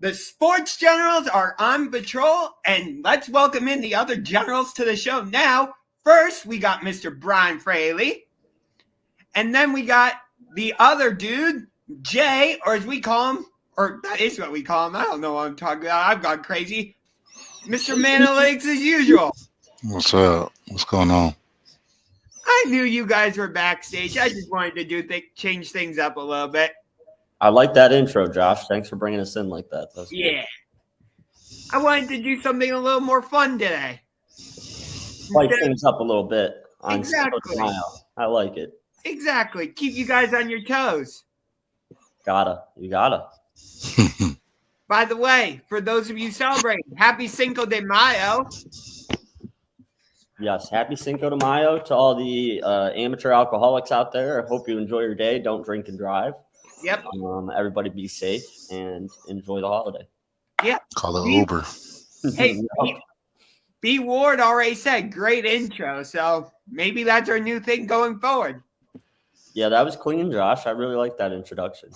The sports generals are on patrol, and let's welcome in the other generals to the show now. First, we got Mr. Brian Fraley, and then we got the other dude, Jay, or as we call him, or that is what we call him. I don't know what I'm talking about. I've gone crazy. Mr. Manilegs as usual. What's up? What's going on? I knew you guys were backstage. I just wanted to change things up a little bit. I like that intro, Josh. Thanks for bringing us in like that. Yeah. I wanted to do something a little more fun today. Spice things up a little bit on Exactly. I like it. Exactly. Keep you guys on your toes. You gotta. By the way, for those of you celebrating, happy Cinco de Mayo. Yes, happy Cinco de Mayo to all the amateur alcoholics out there. I hope you enjoy your day. Don't drink and drive. Yep. Everybody be safe and enjoy the holiday. Yeah. Call it Uber. Hey, B. Ward already said great intro, so maybe that's our new thing going forward. Yeah, that was clean, Josh. I really like that introduction.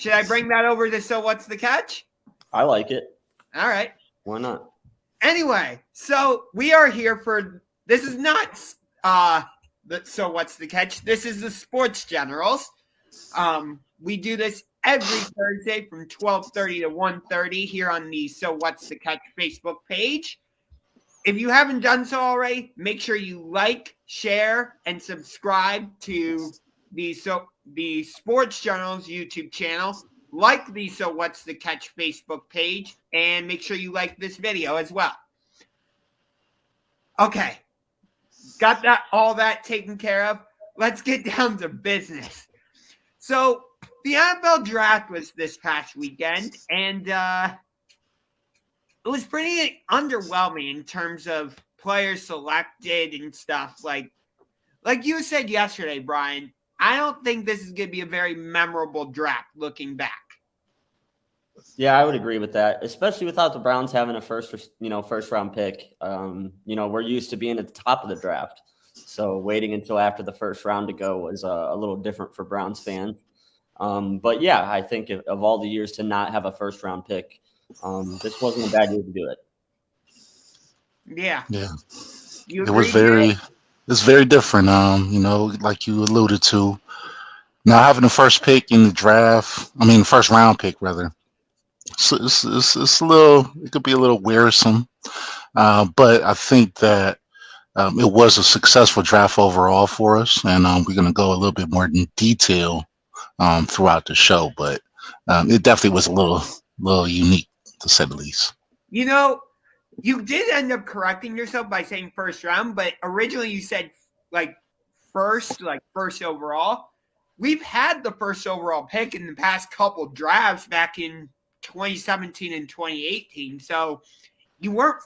Should I bring that over to So What's the Catch? I like it. All right. Why not? Anyway, so we are here for – this is not So What's the Catch. This is the Sports Generals. We do this every Thursday from 12:30 to 1:30 here on the So What's the Catch Facebook page. If you haven't done so already, make sure you like, share, and subscribe to the Sports Journals YouTube channel. Like the So What's the Catch Facebook page, and make sure you like this video as well. Okay, got all that taken care of. Let's get down to business. So the NFL draft was this past weekend, and it was pretty underwhelming in terms of players selected and stuff. Like you said yesterday, Brian, I don't think this is going to be a very memorable draft looking back. Yeah, I would agree with that, especially without the Browns having a first round pick. We're used to being at the top of the draft. So waiting until after the first round to go was a little different for Browns fans. But yeah, I think of all the years to not have a first round pick, this wasn't a bad year to do it. Yeah. It's very different. Like you alluded to, now having the first pick in the draft, first round pick rather. So it's a little, it could be a little wearisome. But I think that it was a successful draft overall for us. And we're going to go a little bit more in detail throughout the show. But it definitely was a little unique, to say the least. You did end up correcting yourself by saying first round, but originally you said first overall. We've had the first overall pick in the past couple drafts back in 2017 and 2018. So you weren't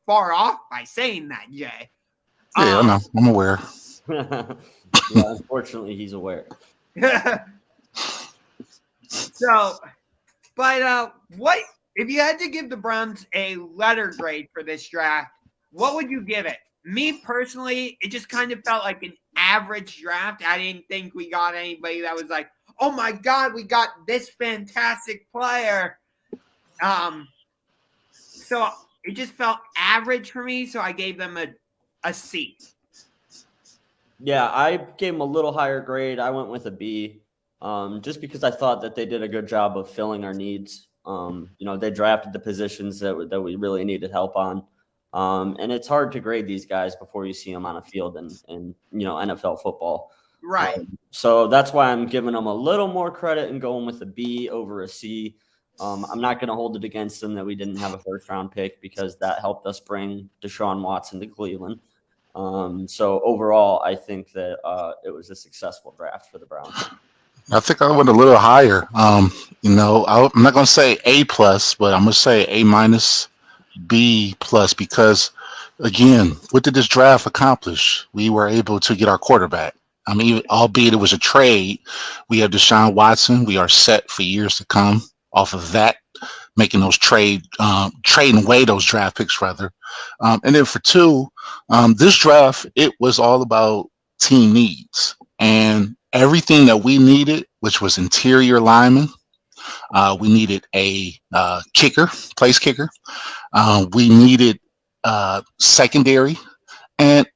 far off by saying that, Jay. Yeah, I know. I'm aware. Yeah, unfortunately, he's aware. What if you had to give the Browns a letter grade for this draft? What would you give it? Me personally, it just kind of felt like an average draft. I didn't think we got anybody that was like, oh my God, we got this fantastic player. So it just felt average for me. So I gave them a C. Yeah, I gave them a little higher grade. I went with a B, just because I thought that they did a good job of filling our needs. They drafted the positions that we really needed help on. And it's hard to grade these guys before you see them on a field in NFL football. Right. So that's why I'm giving them a little more credit and going with a B over a C. I'm not going to hold it against them that we didn't have a first round pick, because that helped us bring Deshaun Watson to Cleveland. So overall, I think that it was a successful draft for the Browns. I think I went a little higher. I'm not going to say A+, but I'm going to say A-, B+, because, again, what did this draft accomplish? We were able to get our quarterback. Albeit it was a trade, we have Deshaun Watson. We are set for years to come off of that, making those trading away those draft picks, rather. And then for two, this draft, it was all about team needs. And everything that we needed, which was interior linemen, We needed a kicker, place kicker. We needed secondary, and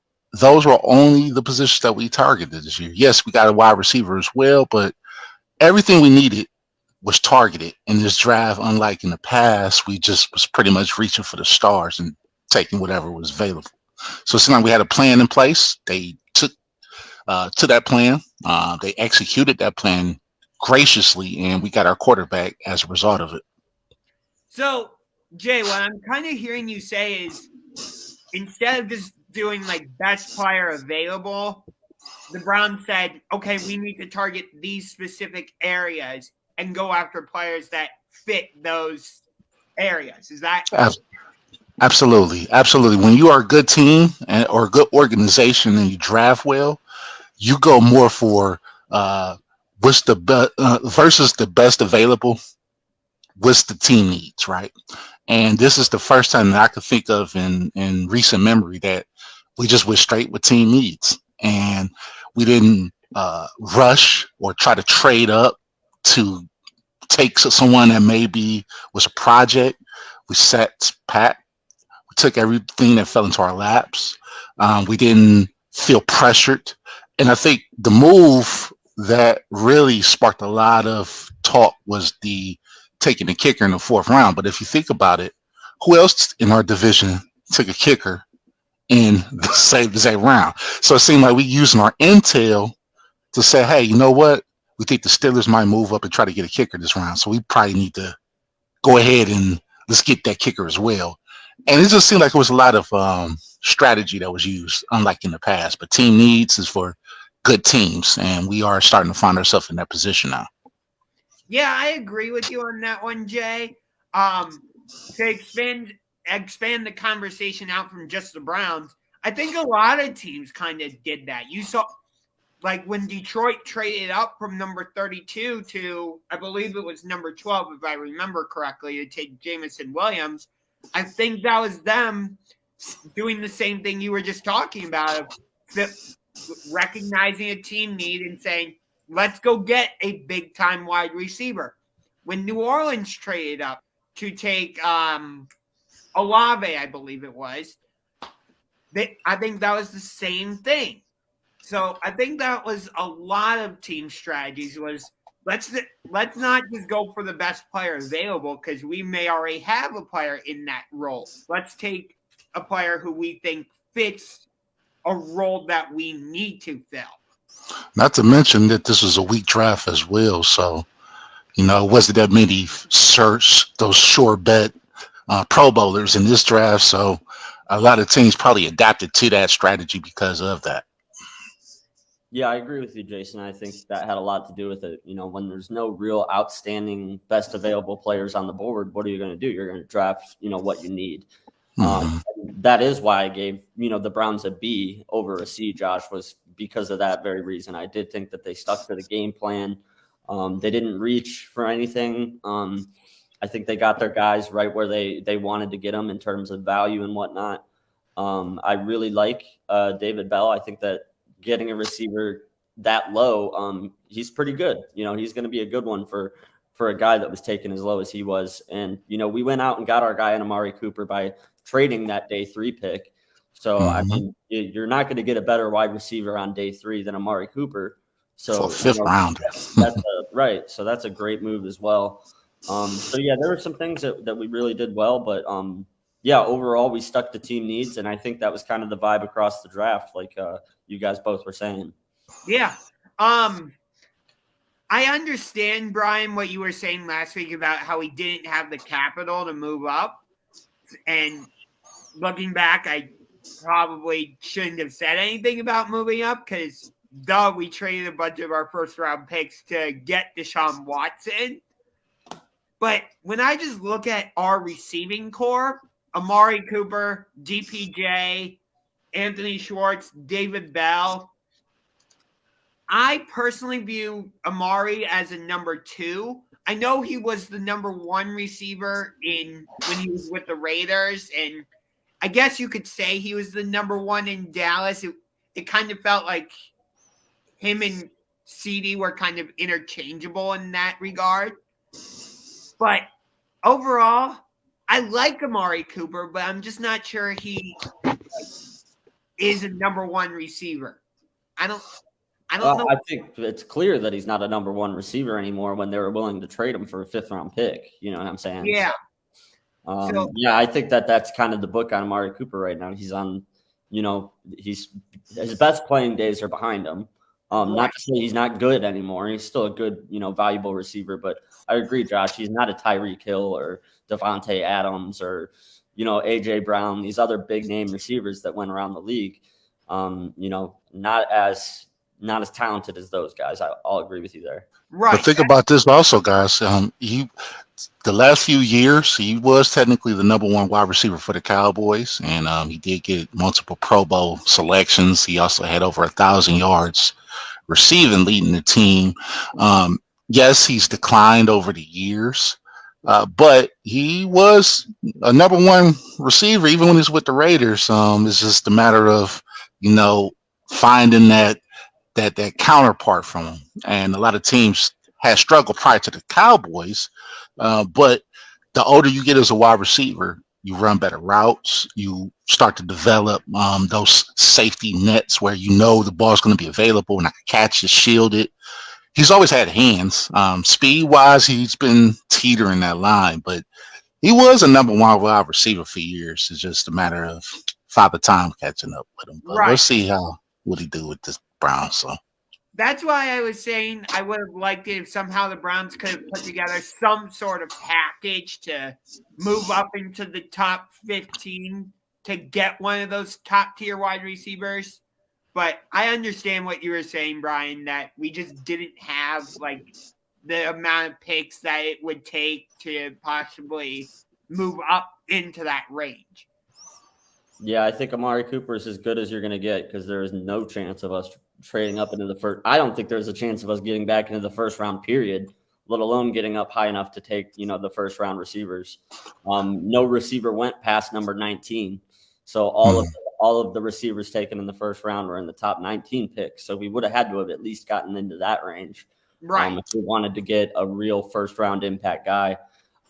those were only the positions that we targeted this year. Yes, we got a wide receiver as well, but everything we needed was targeted in this draft. Unlike in the past, we just was pretty much reaching for the stars and taking whatever was available. So it's like we had a plan in place. They took to that plan. They executed that plan graciously, and we got our quarterback as a result of it. So, Jay, what I'm kind of hearing you say is instead of just doing like best player available, the Browns said, okay, we need to target these specific areas and go after players that fit those areas. Is that? Absolutely. When you are a good team or a good organization and you draft well, you go more for what's the best versus the best available. What's the team needs, right? And this is the first time that I could think of in recent memory that we just went straight with team needs, and we didn't rush or try to trade up to take someone that maybe was a project. We sat pat. We took everything that fell into our laps. We didn't feel pressured. And I think the move that really sparked a lot of talk was the taking the kicker in the 4th round. But if you think about it, who else in our division took a kicker in the same round? So it seemed like we using our intel to say, hey, you know what? We think the Steelers might move up and try to get a kicker this round. So we probably need to go ahead and let's get that kicker as well. And it just seemed like it was a lot of strategy that was used, unlike in the past. But team needs is for good teams, and we are starting to find ourselves in that position now. Yeah, I agree with you on that one, Jay. To expand the conversation out from just the Browns, I think a lot of teams kind of did that. You saw, like when Detroit traded up from number 32 to, I believe it was number 12, if I remember correctly, to take Jameson Williams. I think that was them doing the same thing you were just talking about, recognizing a team need and saying, let's go get a big-time wide receiver. When New Orleans traded up to take Olave, I believe it was, I think that was the same thing. So I think that was a lot of team strategies was let's not just go for the best player available because we may already have a player in that role. Let's take a player who we think fits a role that we need to fill. Not to mention that this was a weak draft as well. So, it wasn't that many those sure bet Pro Bowlers in this draft. So a lot of teams probably adapted to that strategy because of that. Yeah, I agree with you, Jayson. I think that had a lot to do with it. When there's no real outstanding best available players on the board, what are you going to do? You're going to draft, what you need. That is why I gave, the Browns a B over a C, Josh, was because of that very reason. I did think that they stuck to the game plan. They didn't reach for anything. I think they got their guys right where they wanted to get them in terms of value and whatnot. I really like David Bell. I think that getting a receiver that low, he's pretty good. He's going to be a good one for a guy that was taken as low as he was. And, we went out and got our guy in Amari Cooper by trading that day 3 pick. So, I mean, you're not going to get a better wide receiver on day 3 than Amari Cooper. So 5th round. Right. So that's a great move as well. So, yeah, there were some things that we really did well. But, yeah, overall, we stuck to team needs. And I think that was kind of the vibe across the draft, like you guys both were saying. Yeah. I understand, Brian, what you were saying last week about how he didn't have the capital to move up. And looking back, I probably shouldn't have said anything about moving up because, we traded a bunch of our first-round picks to get Deshaun Watson. But when I just look at our receiving core, Amari Cooper, DPJ, Anthony Schwartz, David Bell, I personally view Amari as a number 2. I know he was the number 1 receiver when he was with the Raiders, and I guess you could say he was the number 1 in Dallas. It kind of felt like him and CD were kind of interchangeable in that regard. But overall, I like Amari Cooper, but I'm just not sure he is a number one receiver. I don't know. I think it's clear that he's not a number one receiver anymore when they were willing to trade him for a 5th round pick. You know what I'm saying? Yeah. Yeah, I think that's kind of the book on Amari Cooper right now. He's on, his best playing days are behind him. Not to say he's not good anymore. He's still a good, valuable receiver. But I agree, Josh. He's not a Tyreek Hill or Devontae Adams or, A.J. Brown, these other big name receivers that went around the league. Not as talented as those guys. I'll agree with you there. Right. But think about this also, guys. The last few years, he was technically the number one wide receiver for the Cowboys, and he did get multiple Pro Bowl selections. He also had over 1,000 yards receiving, leading the team. Yes, he's declined over the years, but he was a number one receiver even when he's with the Raiders. It's just a matter of finding that counterpart from him, and a lot of teams had struggled prior to the Cowboys. But the older you get as a wide receiver, you run better routes. You start to develop those safety nets where the ball's going to be available and I can catch it, shield it. He's always had hands. Speed-wise, he's been teetering that line, but he was a number one wide receiver for years. It's just a matter of Father Time catching up with him. But we'll see what he do with this Browns. So. That's why I was saying I would have liked it if somehow the Browns could have put together some sort of package to move up into the top 15 to get one of those top tier wide receivers. But I understand what you were saying, Brian, that we just didn't have the amount of picks that it would take to possibly move up into that range. Yeah, I think Amari Cooper is as good as you're going to get because there is no chance of us trading up into the first. I don't think there's a chance of us getting back into the first round period, let alone getting up high enough to take, the first round receivers. No receiver went past number 19. So all of the receivers taken in the first round were in the top 19 picks. So we would have had to have at least gotten into that range. Right. If we wanted to get a real first round impact guy.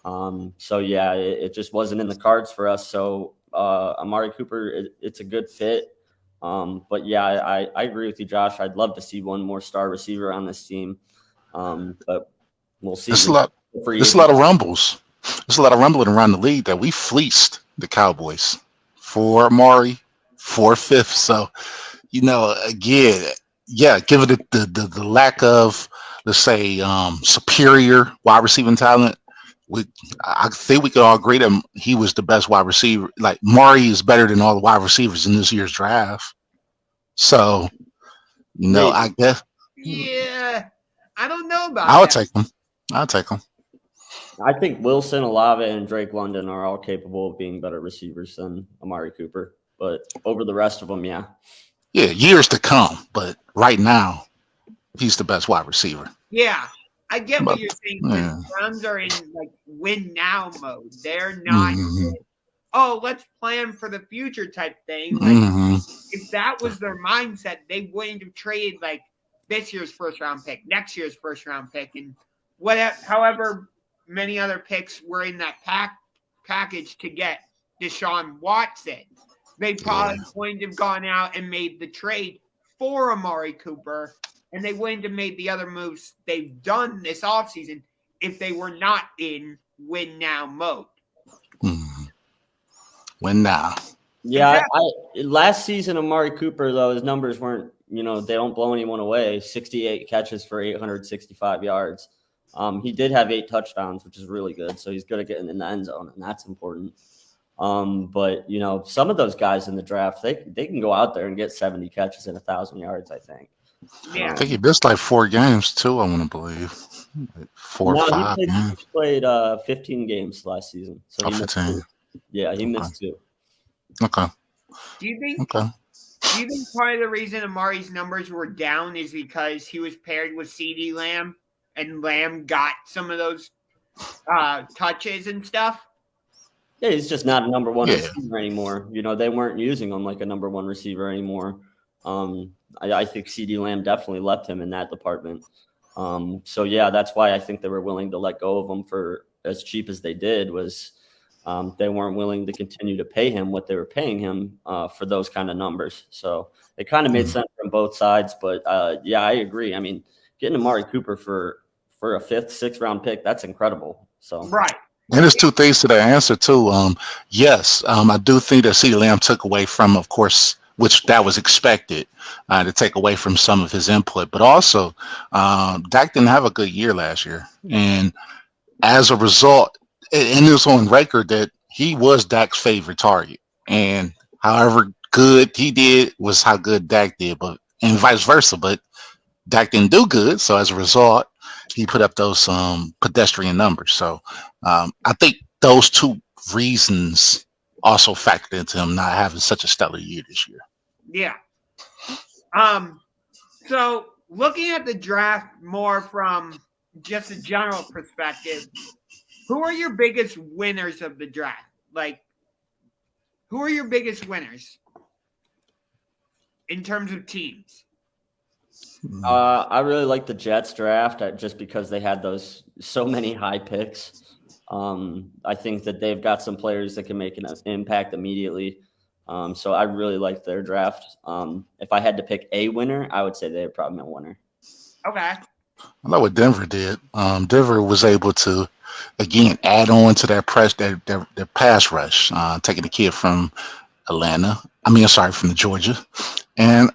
So yeah, it just wasn't in the cards for us. So Amari Cooper, it's a good fit. But yeah, I agree with you, Josh. I'd love to see one more star receiver on this team. But we'll see. There's a lot of rumbles. There's a lot of rumbling around the league that we fleeced the Cowboys for Amari, for 5th. So, again, given the lack of, let's say, superior wide receiving talent, I think we could all agree that he was the best wide receiver. Like Mari is better than all the wide receivers in this year's draft. So, I guess. Yeah, I don't know about. I'll take him. I think Wilson, Olave, and Drake London are all capable of being better receivers than Amari Cooper. But over the rest of them, yeah. Yeah, years to come. But right now, he's the best wide receiver. Yeah. I get what you're saying. The Browns are in win now mode. They're not, let's plan for the future type thing. If that was their mindset, they wouldn't have traded this year's first round pick, next year's first round pick, and however many other picks were in that package to get Deshaun Watson. They probably wouldn't have gone out and made the trade for Amari Cooper. And they wouldn't have made the other moves they've done this offseason if they were not in win now mode. Win now. Yeah, exactly. Last season, Amari Cooper, though, his numbers weren't, they don't blow anyone away. 68 catches for 865 yards. He did have 8 touchdowns, which is really good. So he's good at getting in the end zone, and that's important. But, some of those guys in the draft, they can go out there and get 70 catches and 1,000 yards, I think. Yeah. I think he missed 4 games too. I want to believe 4 or 5. He played 15 games last season. So he missed 2. Yeah, he missed 2. Okay. Do you think part of the reason Amari's numbers were down is because he was paired with CeeDee Lamb and Lamb got some of those touches and stuff? Yeah, he's just not a number one receiver anymore. They weren't using him like a number one receiver anymore. I think CeeDee Lamb definitely left him in that department. So yeah, that's why I think they were willing to let go of him for as cheap as they did. Was they weren't willing to continue to pay him what they were paying him for those kind of numbers. So it kind of made sense from both sides. But yeah, I agree. I mean, getting Amari Cooper for a 5th, 6th round pick, that's incredible. So Right. And there's two things to that answer too. Yes, I do think that CeeDee Lamb took away from, of course, which that was expected to take away from some of his input, but also Dak didn't have a good year last year, and as a result, and it was on record that he was Dak's favorite target, and however good he did was how good Dak did, but and vice versa. But Dak didn't do good, so as a result, he put up those pedestrian numbers. So I think those two reasons also factored into him not having such a stellar year this year. Yeah. So looking at the draft more from just a general perspective, who are your biggest winners of the draft? Like, who are your biggest winners in terms of teams? I really like the Jets draft just because they had so many high picks. I think that they've got some players that can make an impact immediately. So I really like their draft. If I had to pick a winner, I would say they're probably my winner. Okay. I like what Denver did. Denver was able to, again, add on to their pass rush, taking the kid from from Georgia. And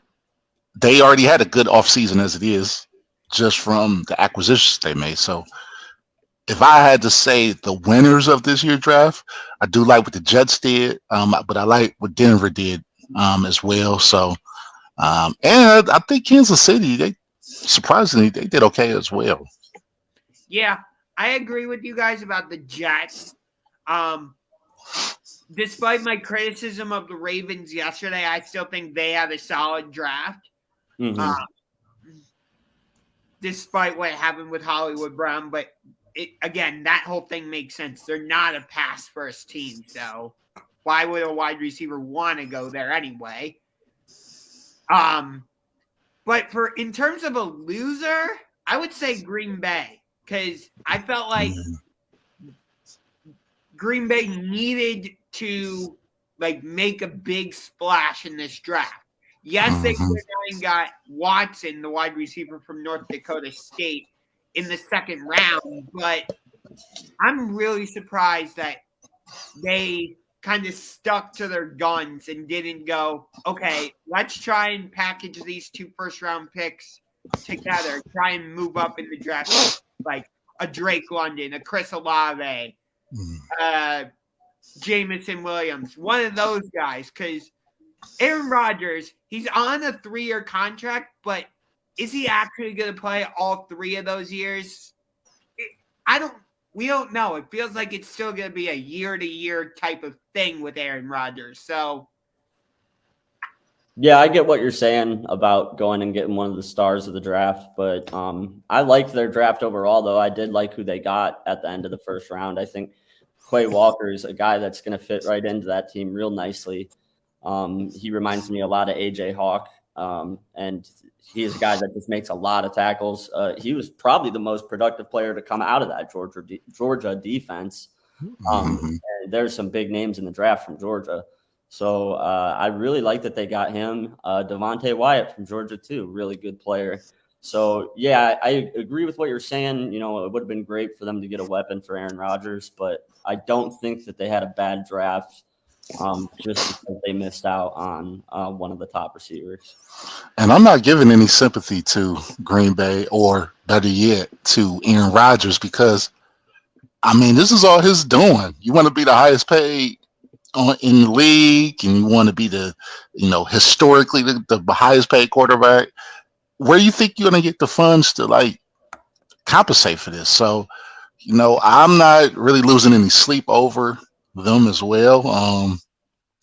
they already had a good offseason as it is, just from the acquisitions they made. So if I had to say the winners of this year's draft, I do like what the Jets did, but I like what Denver did as well. So, and I think Kansas City, surprisingly, they did okay as well. Yeah, I agree with you guys about the Jets. Despite my criticism of the Ravens yesterday, I still think they had a solid draft. Mm-hmm. Despite what happened with Hollywood Brown, but again, that whole thing makes sense. They're not a pass first team, so why would a wide receiver want to go there anyway? But in terms of a loser, I would say Green Bay, because I felt like Green Bay needed to make a big splash in this draft. Yes, they went out and got Watson, the wide receiver from North Dakota State, in the 2nd round, but I'm really surprised that they kind of stuck to their guns and didn't go, okay, let's try and package these 2 first-round picks together, try and move up in the draft, like a Drake London, a Chris Olave, Jamison Williams, one of those guys, because Aaron Rodgers, he's on a 3-year contract, but is he actually going to play all 3 of those years? We don't know. It feels like it's still going to be a year-to-year type of thing with Aaron Rodgers. So, yeah, I get what you're saying about going and getting one of the stars of the draft, but I liked their draft overall, though. I did like who they got at the end of the 1st round. I think Quay Walker is a guy that's going to fit right into that team real nicely. He reminds me a lot of A.J. Hawk, and he is a guy that just makes a lot of tackles. He was probably the most productive player to come out of that Georgia defense. And there's some big names in the draft from Georgia. So I really like that they got him. Devontae Wyatt from Georgia, too, really good player. So, yeah, I agree with what you're saying. You know, it would have been great for them to get a weapon for Aaron Rodgers, but I don't think that they had a bad draft. Just because they missed out on one of the top receivers. And I'm not giving any sympathy to Green Bay or, better yet, to Aaron Rodgers because, I mean, this is all his doing. You want to be the highest paid in the league and you want to be historically the highest paid quarterback. Where do you think you're going to get the funds to, compensate for this? So, I'm not really losing any sleep over them as well.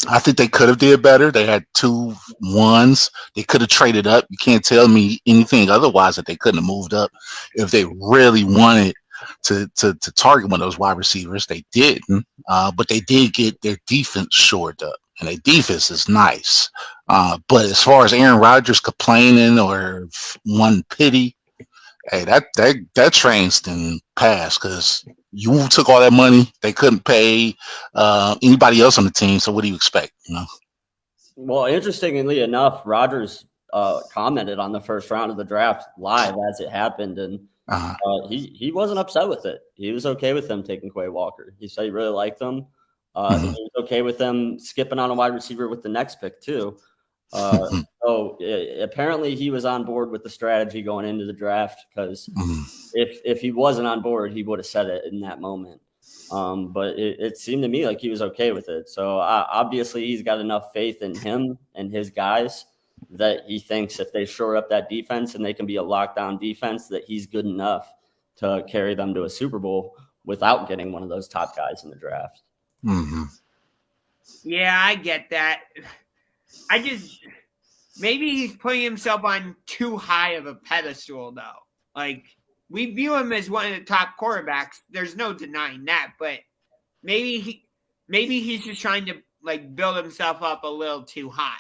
I think they could have did better. They had 2 1s. They could have traded up. You can't tell me anything otherwise that they couldn't have moved up if they really wanted to target one of those wide receivers. They didn't, but they did get their defense shored up, and their defense is nice. But as far as Aaron Rodgers complaining or one pity, Hey, that train's been passed because you took all that money. They couldn't pay anybody else on the team. So what do you expect? Well, interestingly enough, Rodgers commented on the first round of the draft live as it happened, and he wasn't upset with it. He was okay with them taking Quay Walker. He said he really liked them. He was okay with them skipping on a wide receiver with the next pick too. So apparently he was on board with the strategy going into the draft, because if he wasn't on board, he would have said it in that moment. But it seemed to me like he was okay with it. So obviously he's got enough faith in him and his guys that he thinks if they shore up that defense and they can be a lockdown defense, that he's good enough to carry them to a Super Bowl without getting one of those top guys in the draft. Yeah, I get that. Maybe he's putting himself on too high of a pedestal, though. Like, we view him as one of the top quarterbacks. There's no denying that, but maybe he's just trying to like build himself up a little too high.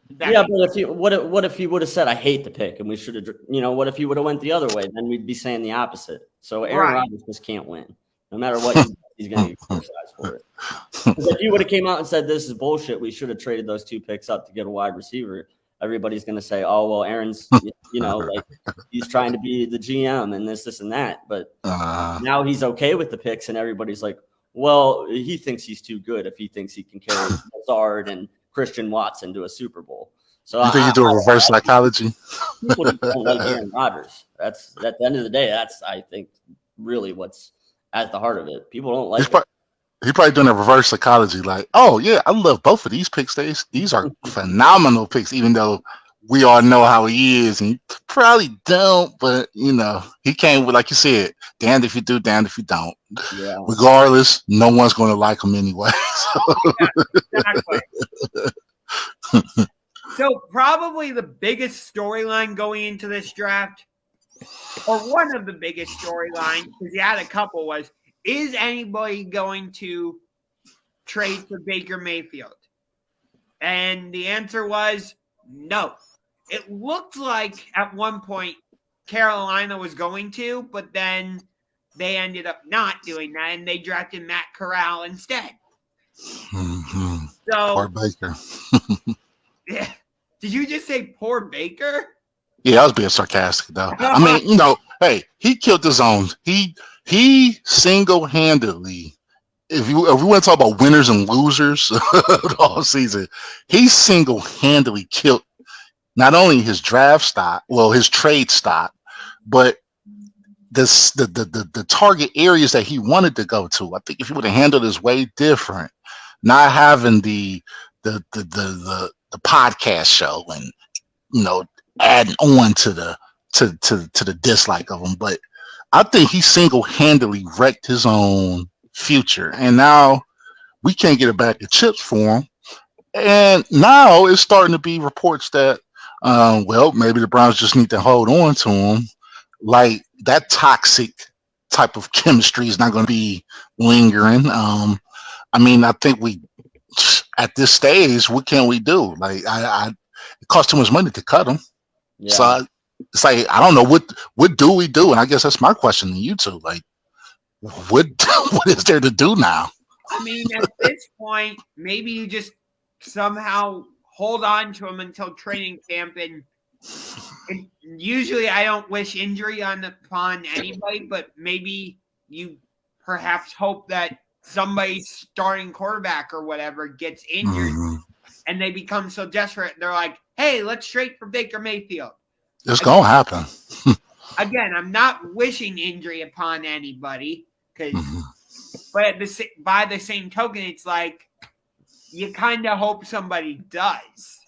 But what if he would have said, "I hate the pick," and we should have, what if he would have went the other way? Then we'd be saying the opposite. So Aaron Rodgers just can't win, no matter what. He's going to get criticized for it. If he would have came out and said, "This is bullshit. We should have traded those 2 picks up to get a wide receiver," everybody's going to say, "Oh, well, Aaron's, like he's trying to be the GM and this and that." But now he's okay with the picks, and everybody's like, "Well, he thinks he's too good if he thinks he can carry Lazard and Christian Watson to a Super Bowl." So you think you do a reverse psychology? People don't like Aaron Rodgers. That's at the end of the day. That's, I think, really what's at the heart of it. People don't like it. He's probably doing a reverse psychology, like, "Oh yeah, I love both of these picks. These are phenomenal picks, even though we all know how he is." And you probably don't, but he came with, like you said, damned if you do, damned if you don't. Yeah. Regardless, no one's going to like him anyway. Exactly. So probably the biggest storyline going into this draft, or one of the biggest storylines, because you had a couple, was, is anybody going to trade for Baker Mayfield? And the answer was no. It looked like at one point Carolina was going to, but then they ended up not doing that, and they drafted Matt Corral instead. So, poor Baker. Yeah. Did you just say poor Baker? Yeah, I was being sarcastic, though. I mean, hey, he killed his own. He single-handedly, if we want to talk about winners and losers all season, he single-handedly killed not only his draft stock, well, his trade stock, but the target areas that he wanted to go to. I think if he would have handled his way different, not having the podcast show and adding on to the dislike of him, but I think he single-handedly wrecked his own future, and now we can't get a bag of chips for him. And now it's starting to be reports that, maybe the Browns just need to hold on to him. Like, that toxic type of chemistry is not going to be lingering. I think at this stage, what can we do? Like, it costs too much money to cut him. Yeah. So it's like, I don't know, what do we do? And I guess that's my question to you two. Like, what is there to do now? I mean, at this point, maybe you just somehow hold on to him until training camp. And usually I don't wish injury upon anybody, but maybe you perhaps hope that somebody's starting quarterback or whatever gets injured and they become so desperate. They're like, "Hey, let's trade for Baker Mayfield." It's going to happen. Again, I'm not wishing injury upon anybody, but by the same token, it's like you kind of hope somebody does.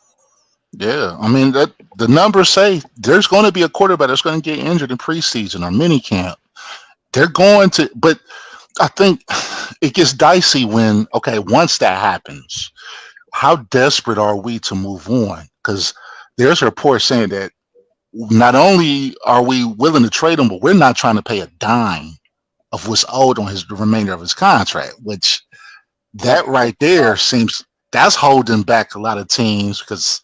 Yeah, I mean, the numbers say there's going to be a quarterback that's going to get injured in preseason or minicamp. They're going to, but I think it gets dicey when, once that happens, how desperate are we to move on? Because there's a report saying that not only are we willing to trade him, but we're not trying to pay a dime of what's owed on the remainder of his contract, which that right there seems that's holding back a lot of teams because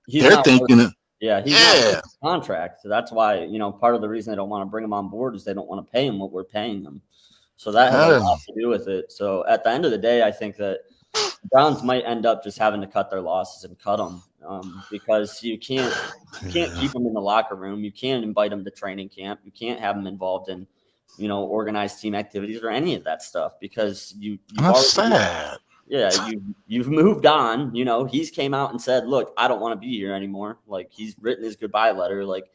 they're thinking, Yeah, he's not a contract. So that's why, part of the reason they don't want to bring him on board is they don't want to pay him what we're paying him. So that has a lot to do with it. So at the end of the day, I think that the Browns might end up just having to cut their losses and cut them because you can't keep them in the locker room. You can't invite them to training camp. You can't have them involved in, organized team activities or any of that stuff because you've moved on. He's came out and said, look, I don't want to be here anymore. Like, he's written his goodbye letter. Like,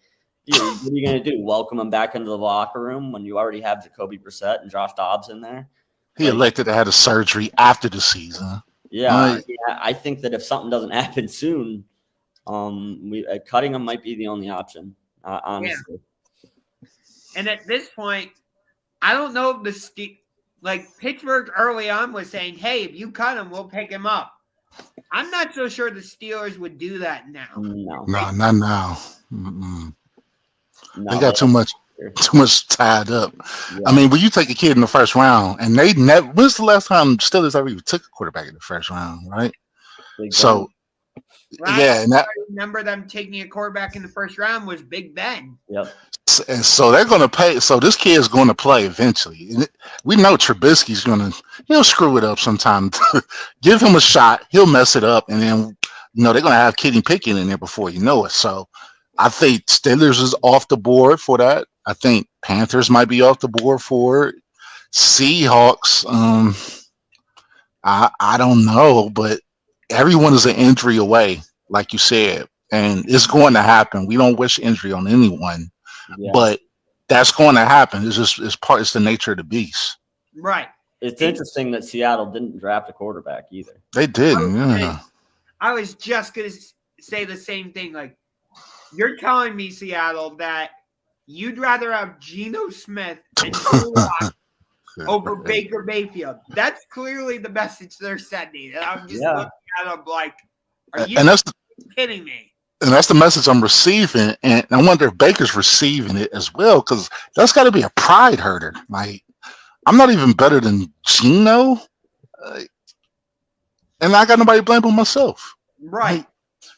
what are you going to do? Welcome him back into the locker room when you already have Jacoby Brissett and Josh Dobbs in there? He elected to have a surgery after the season. Yeah, I think that if something doesn't happen soon, cutting him might be the only option, honestly. Yeah. And at this point, I don't know if Pittsburgh early on was saying, hey, if you cut him, we'll pick him up. I'm not so sure the Steelers would do that now. No, not now. Mm-mm. No, they got too much tied up. Yeah. I mean, when you take a kid in the first round, and they never. When's the last time Steelers ever even took a quarterback in the first round, right? So, yeah, and I remember them taking a quarterback in the first round was Big Ben. Yep. And so they're going to pay. So this kid is going to play eventually. We know Trubisky's going to, screw it up sometime. Give him a shot, he'll mess it up, and then they're going to have Kenny Pickett in there before you know it. So. I think Steelers is off the board for that. I think Panthers might be off the board for it. Seahawks, I don't know, but everyone is an injury away, like you said, and it's going to happen. We don't wish injury on anyone, but that's going to happen. It's the nature of the beast. Right. It's interesting that Seattle didn't draft a quarterback either. They didn't. I was just going to say the same thing. Like, you're telling me, Seattle, that you'd rather have Geno Smith and Lock over Baker Mayfield. That's clearly the message they're sending. And I'm just looking at them like, are you kidding me? And that's the message I'm receiving. And I wonder if Baker's receiving it as well, because that's got to be a pride hurter. Like, I'm not even better than Geno. And I got nobody to blame but myself. Right.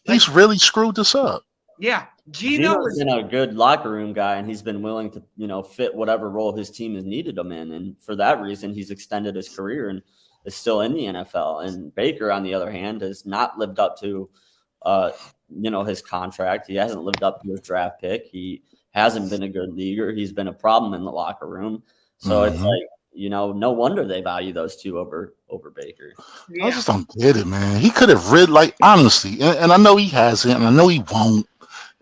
He's really screwed this up. Yeah, Geno's been a good locker room guy, and he's been willing to, fit whatever role his team has needed him in, and for that reason, he's extended his career and is still in the NFL. And Baker, on the other hand, has not lived up to, his contract. He hasn't lived up to his draft pick. He hasn't been a good leader. He's been a problem in the locker room. So it's like, no wonder they value those two over Baker. Yeah. I just don't get it, man. He could have honestly, and I know he hasn't, and I know he won't.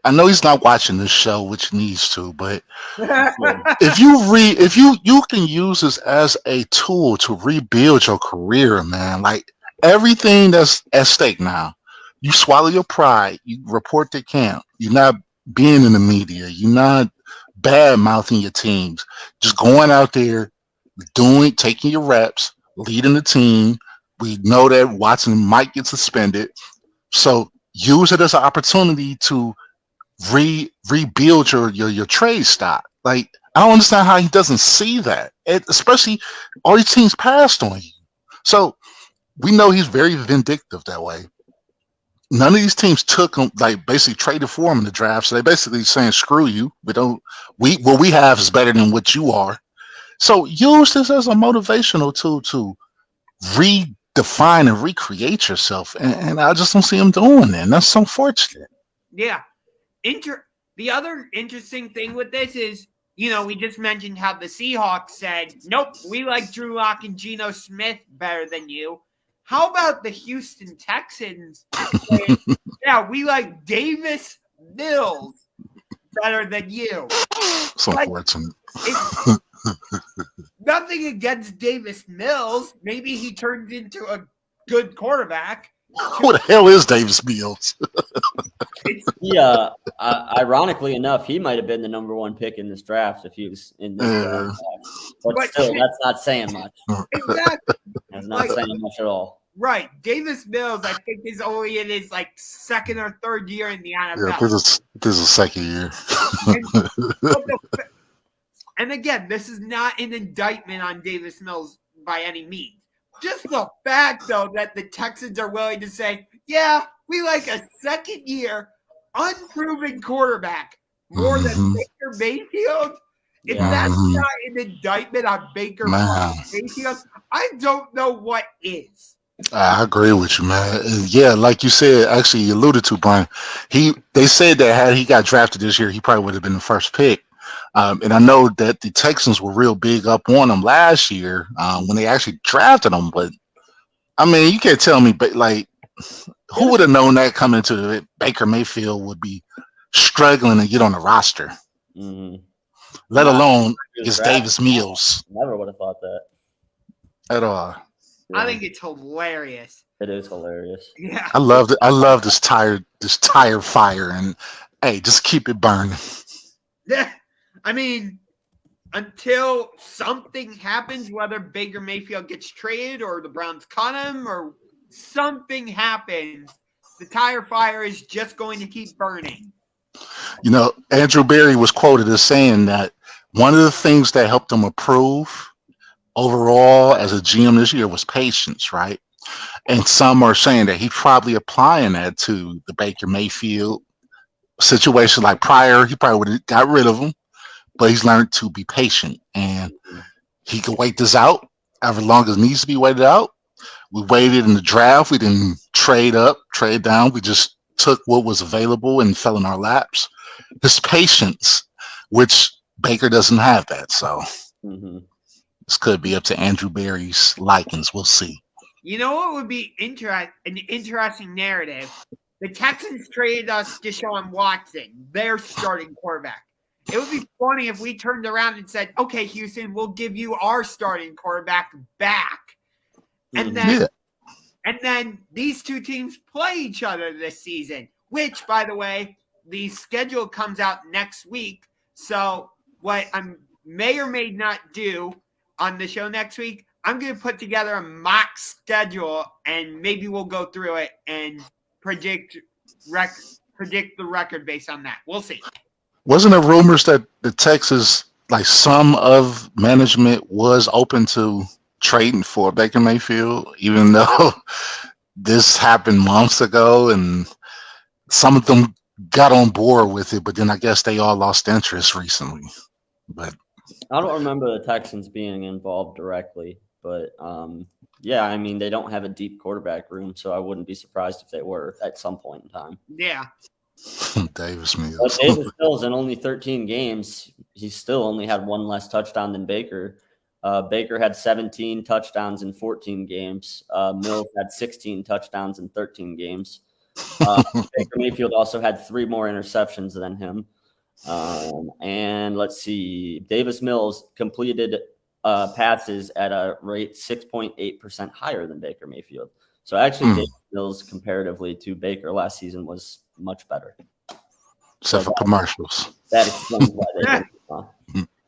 I know he's not watching this show, which he needs to, but if you can use this as a tool to rebuild your career, man, like everything that's at stake now, you swallow your pride, you report to camp, you're not being in the media, you're not bad mouthing your teams, just going out there, taking your reps, leading the team. We know that Watson might get suspended, so use it as an opportunity to rebuild your trade stock. Like, I don't understand how he doesn't see that. Especially all these teams passed on you. So we know he's very vindictive that way. None of these teams took him, like basically traded for him in the draft. So they basically saying, screw you. What we have is better than what you are. So use this as a motivational tool to redefine and recreate yourself. And I just don't see him doing that. And that's unfortunate. Yeah. The other interesting thing with this is, we just mentioned how the Seahawks said, nope, we like Drew Lock and Geno Smith better than you. How about the Houston Texans saying, yeah, we like Davis Mills better than you? So unfortunate. Nothing against Davis Mills. Maybe he turns into a good quarterback. Who the hell is Davis Mills? Ironically enough, he might have been the number one pick in this draft if he was in this draft. But still, that's not saying much. Exactly. That's not saying much at all. Right. Davis Mills, I think, is only in his second or third year in the NFL. Yeah, this is second year. And again, this is not an indictment on Davis Mills by any means. Just the fact, though, that the Texans are willing to say, yeah, we like a second-year unproven quarterback more than Baker Mayfield. If that's not an indictment on Baker Mayfield, I don't know what is. I agree with you, man. Yeah, like you said, actually you alluded to, Brian. They said that had he got drafted this year, he probably would have been the first pick. And I know that the Texans were real big up on him last year when they actually drafted him. But I mean, you can't tell me, but like, who would have known that coming into it? Baker Mayfield would be struggling to get on the roster, let alone against Davis Mills. Never would have thought that at all. I think it's hilarious. It is hilarious. Yeah, I love it. I love this tire fire, and hey, just keep it burning. Yeah, I mean, until something happens, whether Baker Mayfield gets traded or the Browns cut him or something happens, the tire fire is just going to keep burning. You know, Andrew Berry was quoted as saying that one of the things that helped him improve overall as a GM this year was patience, right? And some are saying that he's probably applying that to the Baker Mayfield situation. Like prior, he probably would have got rid of him, but he's learned to be patient and he can wait this out however long as it needs to be waited out. We waited in the draft. We didn't trade up, trade down. We just took what was available and fell in our laps. His patience, which Baker doesn't have that. So this could be up to Andrew Berry's likings. We'll see. You know what would be an interesting narrative? The Texans traded us Deshaun Watson, their starting quarterback. It would be funny if we turned around and said, okay, Houston, we'll give you our starting quarterback back. And then these two teams play each other this season, which, by the way, the schedule comes out next week. So what I may or may not do on the show next week, I'm going to put together a mock schedule, and maybe we'll go through it and predict the record based on that. We'll see. Wasn't there rumors that the Texas, like some of management, was open to trading for Baker Mayfield, even though this happened months ago, and some of them got on board with it, but then I guess they all lost interest recently. But I don't remember the Texans being involved directly, but yeah, I mean, they don't have a deep quarterback room, so I wouldn't be surprised if they were at some point in time. Yeah. Davis Mills. But Davis Mills in only 13 games, he still only had one less touchdown than Baker. Baker had 17 touchdowns in 14 games. Mills had 16 touchdowns in 13 games. Baker Mayfield also had 3 more interceptions than him. And let's see, Davis Mills completed passes at a rate 6.8% higher than Baker Mayfield. So actually, Davis Mills comparatively to Baker last season was much better. Except for commercials. That explains why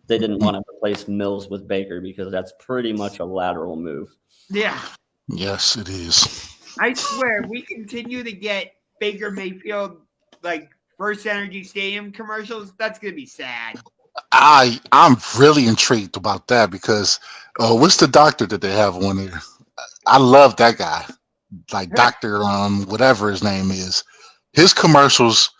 they didn't want to replace Mills with Baker, because that's pretty much a lateral move. Yeah. Yes, it is. I swear, we continue to get Baker Mayfield, like, First Energy Stadium commercials. That's going to be sad. I'm really intrigued about that because what's the doctor that they have on there? I love that guy. Like Dr. Whatever his name is. His commercials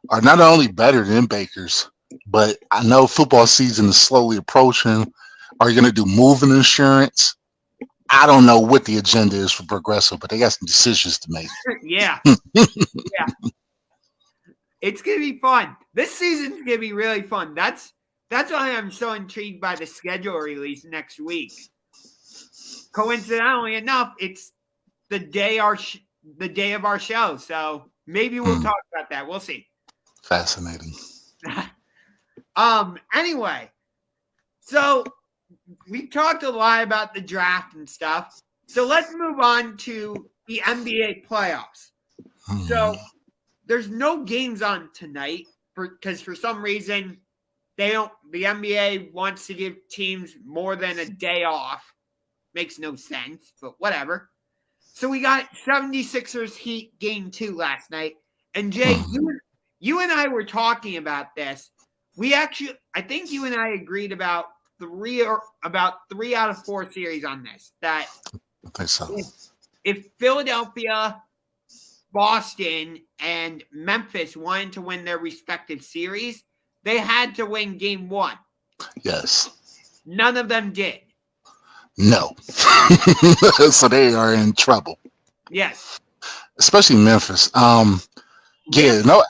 are not only better than Baker's, but I know football season is slowly approaching. Are you going to do moving insurance? I don't know what the agenda is for Progressive, but they got some decisions to make. Yeah. Yeah. It's going to be fun. This season's going to be really fun. That's why I'm so intrigued by the schedule release next week. Coincidentally enough, it's the day of our show, so maybe we'll talk about that. We'll see. Fascinating. Anyway, so we talked a lot about the draft and stuff. So let's move on to the NBA playoffs. So there's no games on tonight because for some reason the NBA wants to give teams more than a day off. Makes no sense, but whatever. So we got 76ers Heat game 2 last night. And Jay, you and I were talking about this. I think you and I agreed about 3 out of 4 series on this. That I think so. If Philadelphia Boston and Memphis wanted to win their respective series, they had to win game 1. Yes. None of them did. No. So they are in trouble. Yes. Especially Memphis. Yeah, no.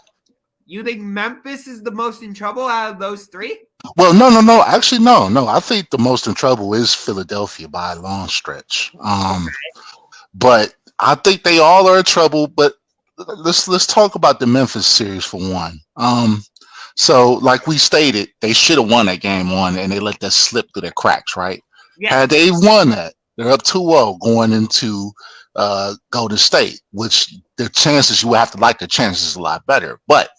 You think Memphis is the most in trouble out of those 3? Well, no. Actually, no. I think the most in trouble is Philadelphia by a long stretch. But I think they all are in trouble. But let's talk about the Memphis series for one. So like we stated, they should have won that game 1, and they let that slip through their cracks, right? Yeah. Had they won that, they're up 2-0 going into Golden State, which their chances, you would have to like their chances a lot better. But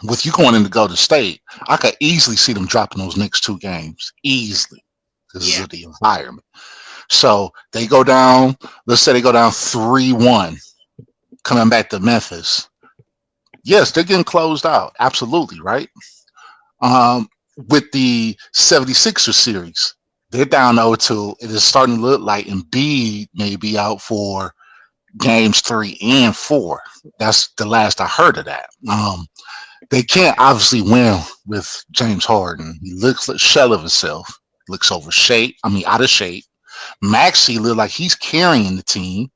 with you going into Golden State, I could easily see them dropping those next 2 games. Easily. Because of the environment. So they go down, let's say they go down 3-1, coming back to Memphis. Yes, they're getting closed out. Absolutely, right? With the 76ers series, they're down 0-2. It is starting to look like Embiid may be out for games 3 and 4. That's the last I heard of that. They can't obviously win with James Harden. He looks like a shell of himself. Looks out of shape. Maxey look like he's carrying the team.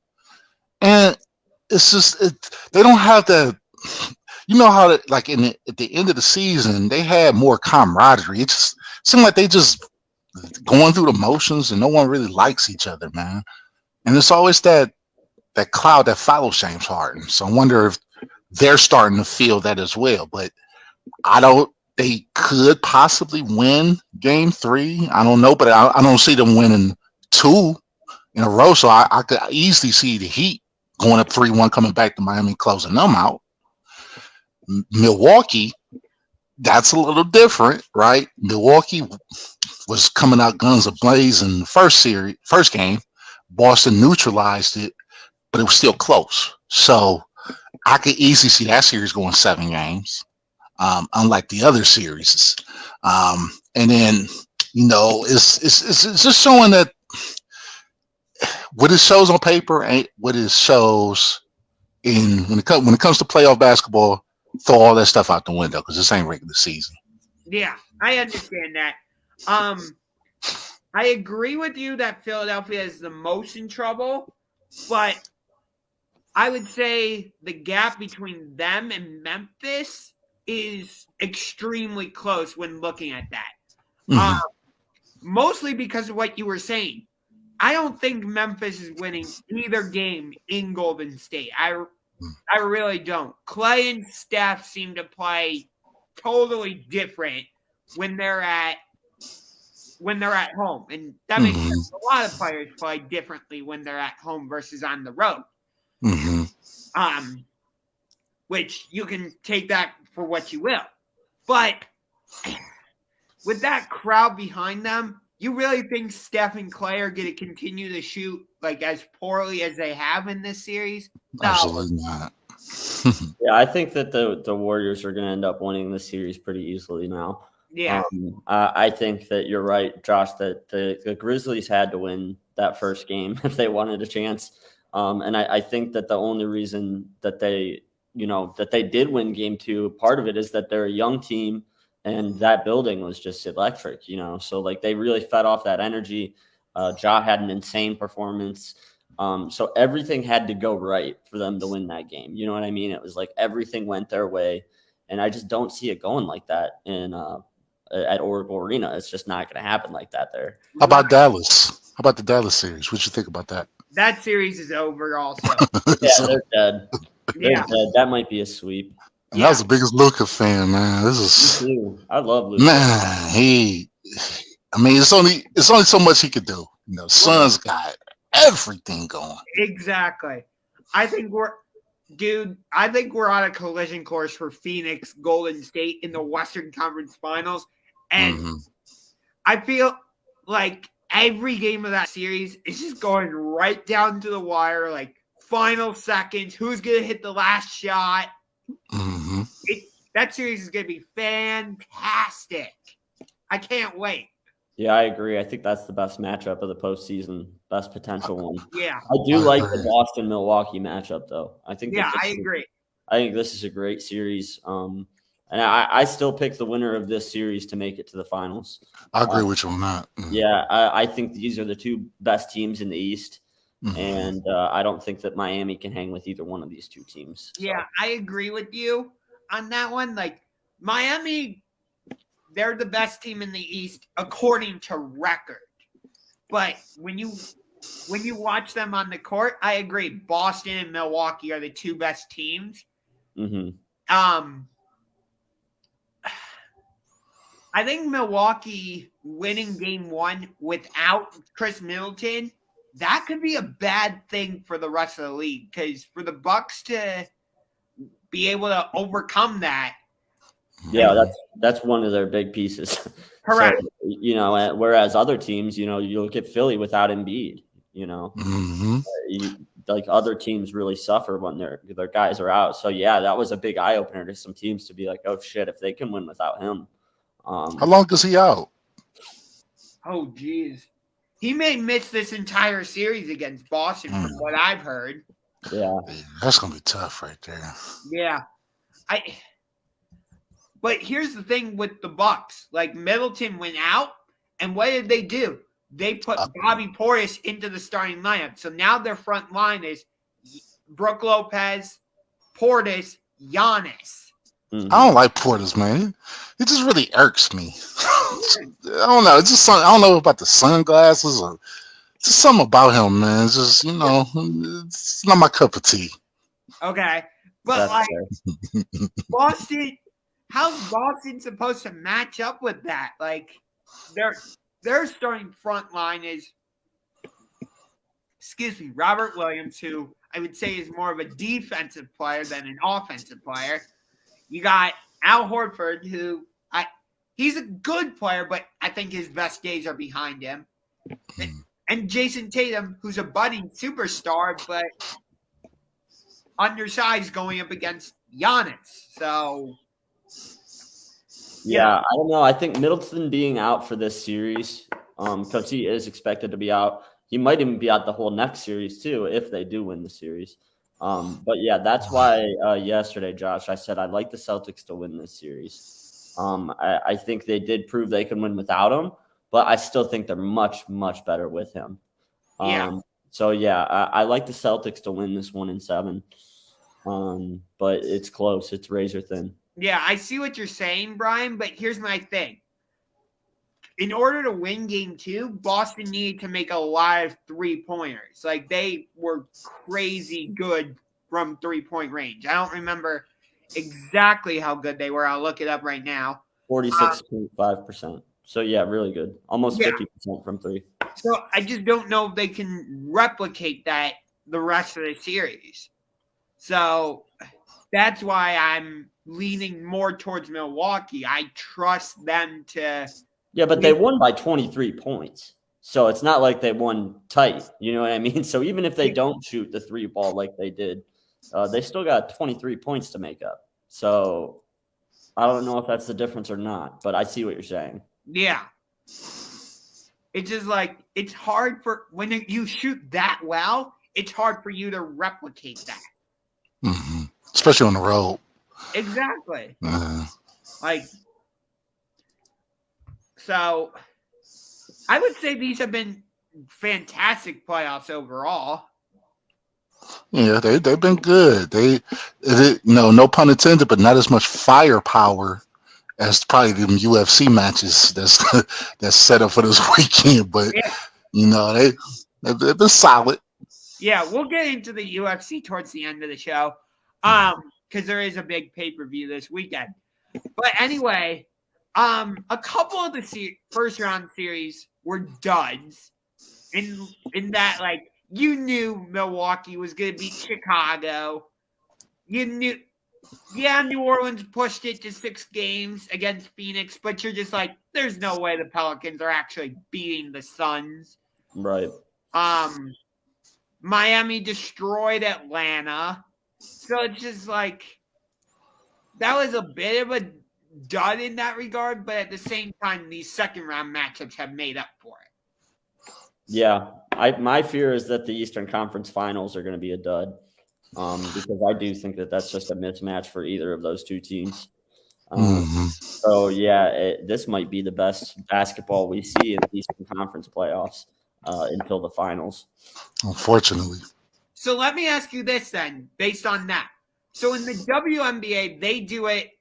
And it's just, they don't have the, you know how, like at the end of the season, they had more camaraderie. It just seemed like they just going through the motions and no one really likes each other, man. And it's always that cloud that follows James Harden. So I wonder if they're starting to feel that as well. But they could possibly win game 3. I don't know, but I don't see them winning 2 in a row. So I could easily see the Heat going up 3-1, coming back to Miami, closing them out. Milwaukee, that's a little different, right? Milwaukee was coming out guns a-blazing in the first game. Boston neutralized it, but it was still close. So I could easily see that series going 7 games, unlike the other series. And then, it's just showing that what it shows on paper ain't what it shows when it comes to playoff basketball. Throw all that stuff out the window because this ain't regular season. Yeah, I understand that. I agree with you that Philadelphia is the most in trouble, but I would say the gap between them and Memphis is extremely close when looking at that. Mm-hmm. Mostly because of what you were saying. I don't think Memphis is winning either game in Golden State. I really don't. Clay and Steph seem to play totally different when they're at home. And that makes sense. A lot of players play differently when they're at home versus on the road. Mm-hmm. Which you can take that for what you will. But with that crowd behind them, you really think Steph and Clay are going to continue to shoot like as poorly as they have in this series? No. Absolutely not. Yeah, I think that the Warriors are going to end up winning the series pretty easily now. Yeah. I think that you're right, Josh, that the Grizzlies had to win that first game if they wanted a chance. And I think that the only reason that they did win game 2, part of it is that they're a young team and that building was just electric, so like they really fed off that energy. Ja had an insane performance. So everything had to go right for them to win that game. You know what I mean? It was like everything went their way. And I just don't see it going like that at Oracle Arena. It's just not going to happen like that there. How about Dallas? How about the Dallas series? What you think about that? That series is over also. Yeah, they're dead. They're dead. That might be a sweep. I was the biggest Luka fan, man. This is Me too. I love Luka. Man, it's only so much he could do. Son's got everything going. Exactly. I think we're on a collision course for Phoenix, Golden State in the Western Conference Finals. And I feel like every game of that series is just going right down to the wire, like final seconds. Who's going to hit the last shot? That series is going to be fantastic. I can't wait. Yeah, I agree. I think that's the best matchup of the postseason, best potential one. Yeah. I do I like agree. the Boston-Milwaukee matchup, though. I think Yeah, that I agree. I think this is a great series. And I still pick the winner of this series to make it to the finals. I agree with you on that. Yeah, I think these are the two best teams in the East. Mhm. And I don't think that Miami can hang with either one of these two teams. So. Yeah, I agree with you on that one. Like, Miami, they're the best team in the East according to record. But when you watch them on the court, I agree. Boston and Milwaukee are the two best teams. Mm-hmm. I think Milwaukee winning game one without Chris Middleton, that could be a bad thing for the rest of the league, because for the Bucks to be able to overcome that. Yeah, that's one of their big pieces. Correct. So, whereas other teams, you look at Philly without Embiid, Mm-hmm. like other teams really suffer when their guys are out. So yeah, that was a big eye opener to some teams to be like, oh shit, if they can win without him. How long is he out? Oh, geez. He may miss this entire series against Boston from what I've heard. Yeah. That's going to be tough right there. Yeah. But here's the thing with the Bucks. Like, Middleton went out, and what did they do? They put Bobby Portis into the starting lineup. So now their front line is Brook Lopez, Portis, Giannis. I don't like Portis, man. It just really irks me. I don't know. It's just I don't know about the sunglasses or just something about him, man. It's just, it's not my cup of tea. Okay. But, That's like, Boston, how's Boston supposed to match up with that? Like, their starting front line is, Robert Williams, who I would say is more of a defensive player than an offensive player. You got Al Horford, who he's a good player, but I think his best days are behind him. And Jayson Tatum, who's a budding superstar, but undersized going up against Giannis. So, yeah, I don't know. I think Middleton being out for this series, because he is expected to be out. He might even be out the whole next series too, if they do win the series. But yeah, that's why yesterday, Josh, I said I'd like the Celtics to win this series. I think they did prove they can win without him, but I still think they're much, much better with him. So yeah, I like the Celtics to win this 1-7. But it's close. It's razor thin. Yeah, I see what you're saying, Brian, but here's my thing. In order to win game two, Boston needed to make a lot of three-pointers. Like, they were crazy good from three-point range. I don't remember exactly how good they were. I'll look it up right now. 46.5%. So, yeah, really good. Almost 50% from three. So, I just don't know if they can replicate that the rest of the series. So, that's why I'm leaning more towards Milwaukee. I trust them to... Yeah, but they won by 23 points. So it's not like they won tight. You know what I mean? So even if they don't shoot the three ball like they did, they still got 23 points to make up. So I don't know if that's the difference or not, but I see what you're saying. Yeah. It's just like, it's hard for, when you shoot that well, it's hard for you to replicate that. Mm-hmm. Especially on the road. Exactly. So I would say these have been fantastic playoffs overall. Yeah, they've been good. No pun intended, but not as much firepower as probably the UFC matches that's set up for this weekend. But they've been solid. Yeah, we'll get into the UFC towards the end of the show, because there is a big pay-per-view this weekend. But anyway. A couple of the first round series were duds in that, like, you knew Milwaukee was going to beat Chicago. You knew, New Orleans pushed it to 6 games against Phoenix, but you're just like, there's no way the Pelicans are actually beating the Suns. Right. Miami destroyed Atlanta. So it's just like, that was a bit of a dud in that regard, but at the same time, these second round matchups have made up for it. Yeah, my fear is that the Eastern Conference Finals are going to be a dud, because I do think that that's just a mismatch for either of those two teams. So yeah, this might be the best basketball we see in the Eastern Conference playoffs until the finals. Unfortunately. So let me ask you this then, based on that. So in the WNBA, they do it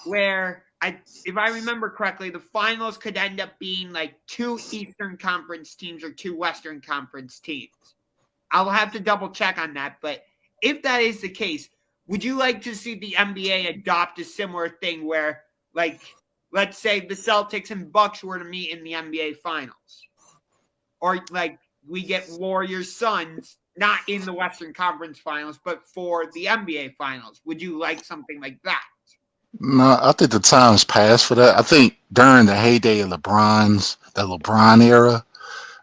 where, if I remember correctly, the finals could end up being like 2 Eastern Conference teams or 2 Western Conference teams. I'll have to double check on that, but if that is the case, would you like to see the NBA adopt a similar thing where, like, let's say the Celtics and Bucks were to meet in the NBA Finals? Or, like, we get Warriors Suns, not in the Western Conference Finals, but for the NBA Finals. Would you like something like that? No, I think the time's passed for that. I think during the heyday of the LeBron era,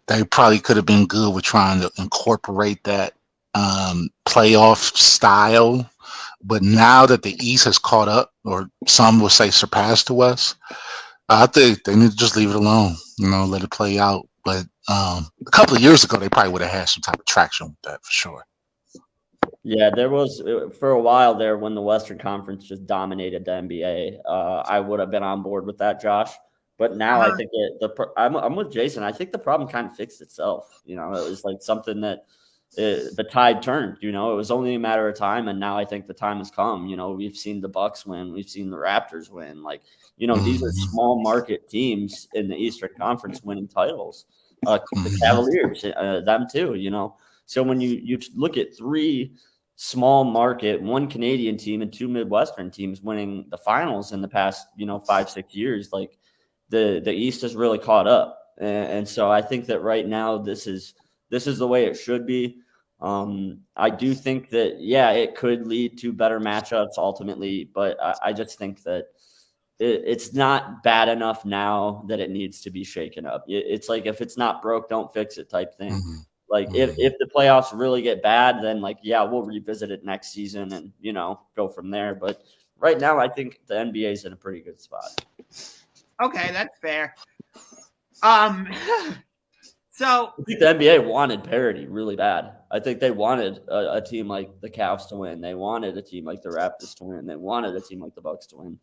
they probably could have been good with trying to incorporate that playoff style. But now that the East has caught up, or some will say surpassed to us, I think they need to just leave it alone, let it play out. But a couple of years ago, they probably would have had some type of traction with that for sure. Yeah, there was for a while there when the Western Conference just dominated the NBA. I would have been on board with that, Josh. But now I think I'm with Jayson. I think the problem kind of fixed itself. It was like something that the tide turned. It was only a matter of time, and now I think the time has come. We've seen the Bucks win, we've seen the Raptors win. These are small market teams in the Eastern Conference winning titles. The Cavaliers, them too. So when you look at 3 small market, 1 Canadian team and 2 Midwestern teams winning the finals in the past 5-6 years, like the East has really caught up, and so I think that right now this is the way it should be. I do think that, it could lead to better matchups ultimately, but I just think that it's not bad enough now that it needs to be shaken up. It's like, if it's not broke, don't fix it type thing. If the playoffs really get bad, then we'll revisit it next season and, go from there. But right now, I think the NBA is in a pretty good spot. Okay, that's fair. So I think the NBA wanted parity really bad. I think they wanted a team like the Cavs to win. They wanted a team like the Raptors to win. They wanted a team like the Bucks to win,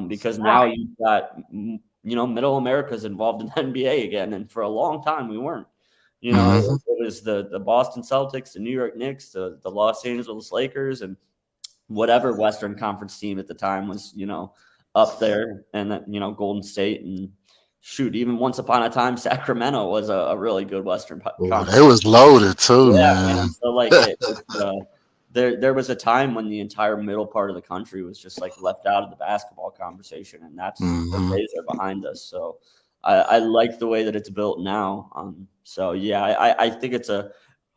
because now you've got Middle America's involved in the NBA again, and for a long time we weren't. It was the Boston Celtics, the New York Knicks, the Los Angeles Lakers, and whatever Western Conference team at the time was up there, and Golden State and. Shoot, even once upon a time, Sacramento was a really good Western Conference. It was loaded too, man. So there was a time when the entire middle part of the country was just left out of the basketball conversation, and that's the days are behind us. So I like the way that it's built now. I think it's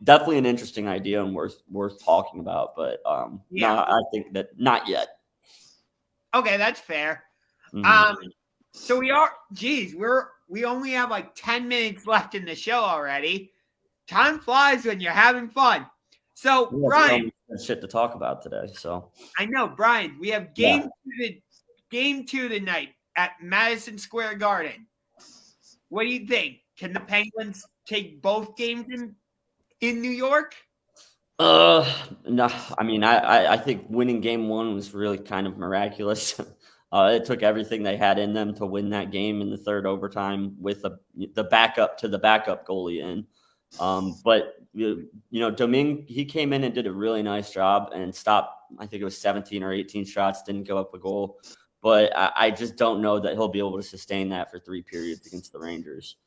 definitely an interesting idea and worth talking about. But no, I think that not yet. Okay, that's fair. So we only have 10 minutes left in the show already. Time flies when you're having fun. So Brian, shit to talk about today. So I know, Brian, we have game 2 tonight at Madison Square Garden. What do you think? Can the Penguins take both games in New York? No. I mean, I think winning game 1 was really kind of miraculous. It took everything they had in them to win that game in the third overtime with the backup to the backup goalie in. But Domingue, he came in and did a really nice job and stopped, I think it was 17 or 18 shots, didn't give up a goal. But I just don't know that he'll be able to sustain that for 3 periods against the Rangers.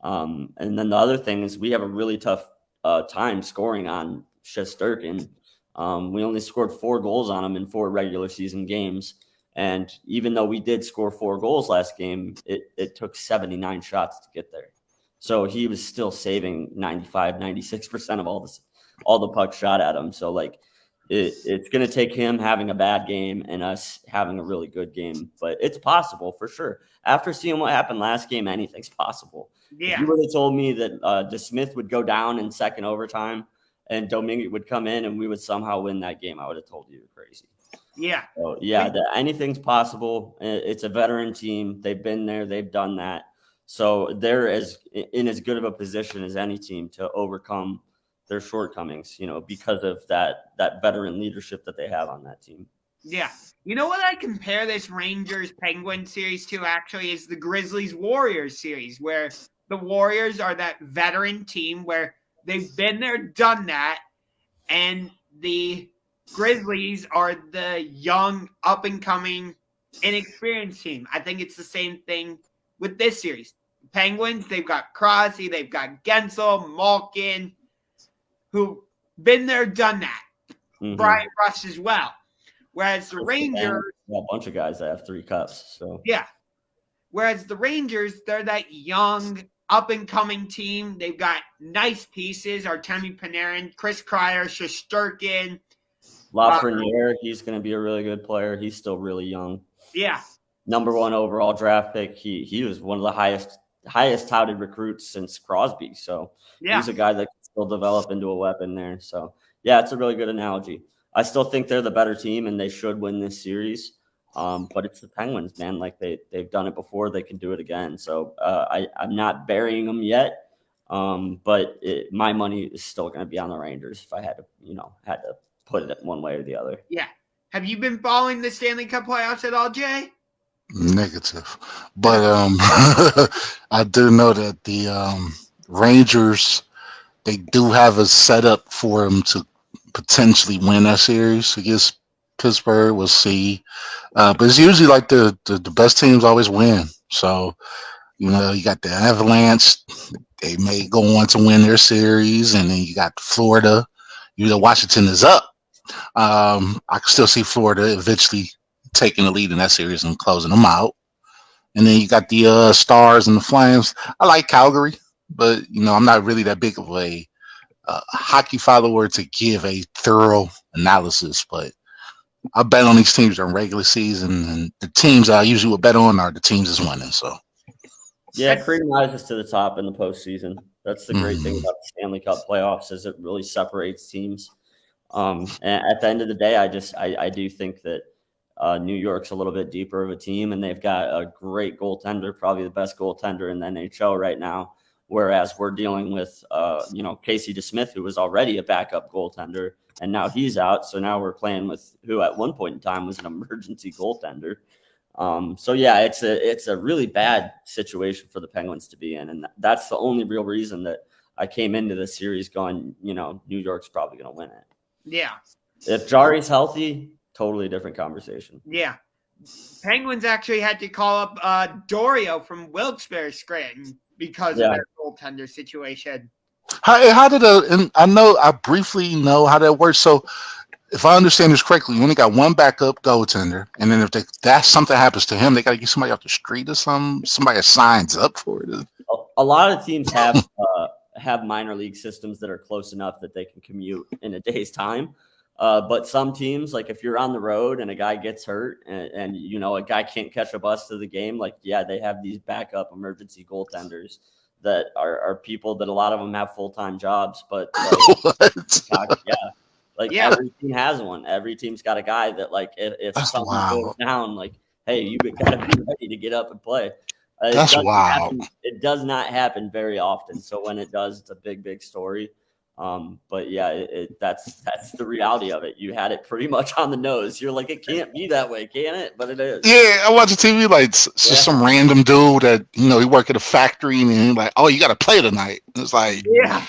And then the other thing is we have a really tough time scoring on Shesterkin. We only scored 4 goals on him in 4 regular season games. And even though we did score 4 goals last game, it took 79 shots to get there. So he was still saving 95, 96% of all the puck shot at him. So it's going to take him having a bad game and us having a really good game. But it's possible for sure. After seeing what happened last game, anything's possible. Yeah. If you would have told me that DeSmith would go down in second overtime and Domingue would come in and we would somehow win that game, I would have told you you're crazy. Yeah. So, yeah, anything's possible. It's a veteran team. They've been there. They've done that. So they're in as good of a position as any team to overcome their shortcomings, because of that veteran leadership that they have on that team. Yeah. You know what I compare this Rangers-Penguins series to actually is the Grizzlies-Warriors series, where the Warriors are that veteran team where they've been there, done that, and the Grizzlies are the young, up-and-coming, inexperienced team. I think it's the same thing with this series. Penguins, they've got Crosby, they've got Gensel, Malkin, who've been there, done that. Mm-hmm. Brian Rush as well. Whereas the Rangers, a bunch of guys that have 3 cups. So yeah. Whereas the Rangers, they're that young, up-and-coming team. They've got nice pieces. Artemi Panarin, Chris Kreier, Shesterkin. Lafreniere, he's going to be a really good player. He's still really young. Yeah. Number 1 overall draft pick. He was one of the highest touted recruits since Crosby. So he's a guy that can still develop into a weapon there. So, yeah, it's a really good analogy. I still think they're the better team and they should win this series. But it's the Penguins, man. Like they've done it before. They can do it again. So I'm not burying them yet. But my money is still going to be on the Rangers if I had to put it one way or the other. Yeah. Have you been following the Stanley Cup playoffs at all, Jay? Negative. But I do know that the Rangers, they do have a setup for them to potentially win that series against Pittsburgh. We'll see. But it's usually like the best teams always win. So, you got the Avalanche. They may go on to win their series. And then you got Florida. Washington is up. I can still see Florida eventually taking the lead in that series and closing them out. And then you got the Stars and the Flames. I like Calgary, but, I'm not really that big of a hockey follower to give a thorough analysis, but I bet on these teams during regular season, and the teams I usually would bet on are the teams that's winning. So, yeah, cream rises to the top in the postseason. That's the great thing about the Stanley Cup playoffs is it really separates teams. And at the end of the day, I do think that New York's a little bit deeper of a team, and they've got a great goaltender, probably the best goaltender in the NHL right now. Whereas we're dealing with, Casey DeSmith, who was already a backup goaltender, and now he's out. So now we're playing with who at one point in time was an emergency goaltender. So yeah, it's a really bad situation for the Penguins to be in, and that's the only real reason that I came into the series going, New York's probably going to win it. Yeah. If Jari's healthy, totally different conversation. Yeah. Penguins actually had to call up Dorio from Wilkes-Barre Scranton because of their goaltender situation. How did and I briefly know how that works. So if I understand this correctly, you only got one backup goaltender, and then if something happens to him, they got to get somebody off the street or somebody that signs up for it. A lot of teams have minor league systems that are close enough that they can commute in a day's time. But some teams, like if you're on the road and a guy gets hurt and a guy can't catch a bus to the game, they have these backup emergency goaltenders that are people that a lot of them have full-time jobs, but every team has one. Every team's got a guy that if something goes down, hey, you got to be ready to get up and play. It does not happen very often. So when it does, it's a big story. But yeah, that's the reality of it. You had it pretty much on the nose. You're like, it can't be that way, can it? But it is. Yeah, I watch the TV just some random dude that he work at a factory and he's like, oh, you got to play tonight. It's like, yeah.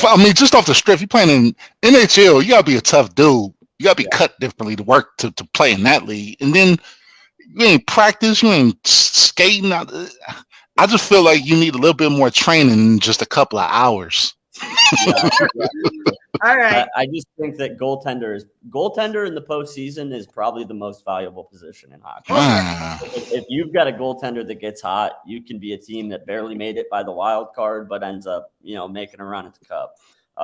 I mean, just off the strip, you playing in NHL, you got to be a tough dude. You got to be cut differently to work to play in that league. And then you ain't practice, you ain't skating. I just feel like you need a little bit more training than just a couple of hours. All right. I just think that goaltender in the postseason is probably the most valuable position in hockey. If you've got a goaltender that gets hot, you can be a team that barely made it by the wild card, but ends up, making a run at the cup.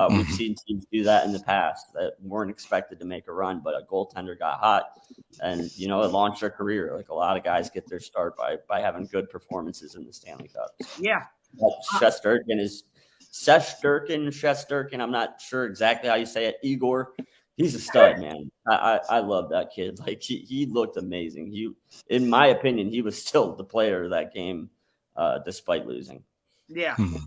We've seen teams do that in the past that weren't expected to make a run, but a goaltender got hot and, it launched their career. Like a lot of guys get their start by having good performances in the Stanley Cup. Yeah. Shesterkin, I'm not sure exactly how you say it. Igor He's a stud, man. I love that kid. Like he looked amazing. In my opinion, he was still the player of that game, despite losing. Yeah. Hmm.